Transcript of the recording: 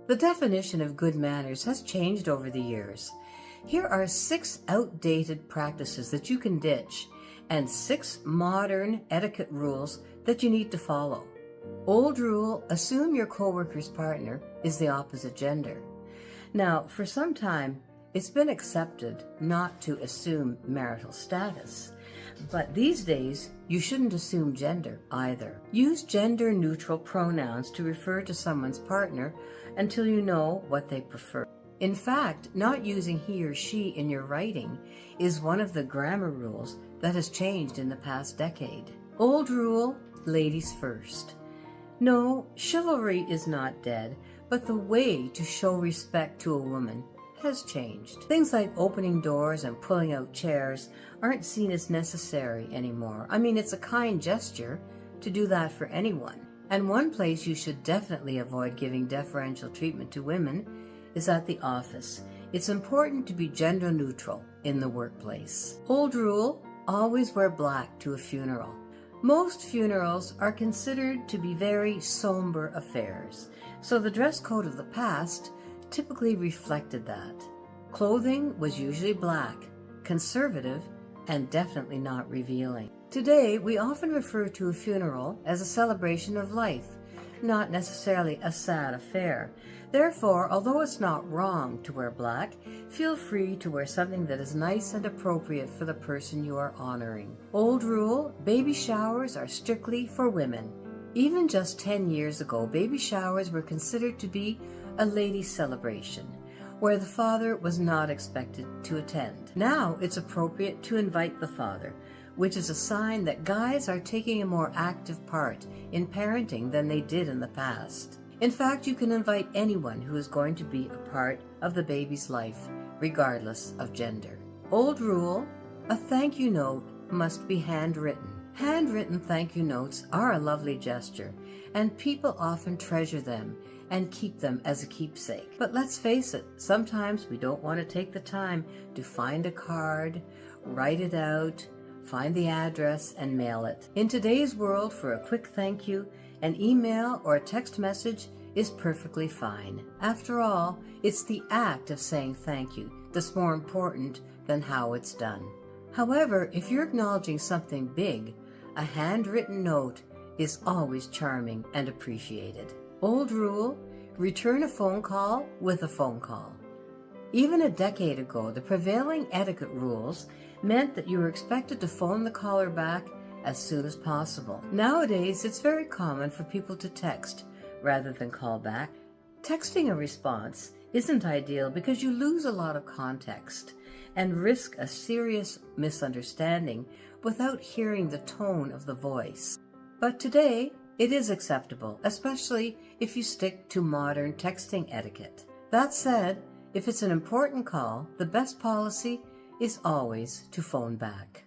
The definition of good manners has changed over the years. Here are 6 outdated practices that you can ditch and 6 modern etiquette rules that you need to follow. Old rule: assume your coworker's partner is the opposite gender. Now, for some time, it's been accepted not to assume marital status, but these days, you shouldn't assume gender either. Use gender-neutral pronouns to refer to someone's partner until you know what they prefer. In fact, not using he or she in your writing is one of the grammar rules that has changed in the past decade. Old rule: ladies first. No, chivalry is not dead, but the way to show respect to a woman has changed. Things like opening doors and pulling out chairs aren't seen as necessary anymore. I mean, it's a kind gesture to do that for anyone. And one place you should definitely avoid giving deferential treatment to women is at the office. It's important to be gender neutral in the workplace. Old rule: always wear black to a funeral. Most funerals are considered to be very somber affairs, so the dress code of the past typically reflected that. Clothing was usually black, conservative, and definitely not revealing. Today, we often refer to a funeral as a celebration of life, not necessarily a sad affair. Therefore, although it's not wrong to wear black, feel free to wear something that is nice and appropriate for the person you are honoring. Old rule: baby showers are strictly for women. Even just 10 years ago, baby showers were considered to be a ladies' celebration, where the father was not expected to attend. Now it's appropriate to invite the father, which is a sign that guys are taking a more active part in parenting than they did in the past. In fact, you can invite anyone who is going to be a part of the baby's life, regardless of gender. Old rule: a thank you note must be handwritten. Handwritten thank you notes are a lovely gesture, and people often treasure them and keep them as a keepsake. But let's face it, sometimes we don't want to take the time to find a card, write it out, find the address, and mail it. In today's world, for a quick thank you, an email or a text message is perfectly fine. After all, it's the act of saying thank you that's more important than how it's done. However, if you're acknowledging something big, a handwritten note is always charming and appreciated. Old rule: return a phone call with a phone call. Even a decade ago, the prevailing etiquette rules meant that you were expected to phone the caller back as soon as possible. Nowadays, it's very common for people to text rather than call back. Texting a response isn't ideal because you lose a lot of context and risk a serious misunderstanding without hearing the tone of the voice. But today, it is acceptable, especially if you stick to modern texting etiquette. That said, if it's an important call, the best policy is always to phone back.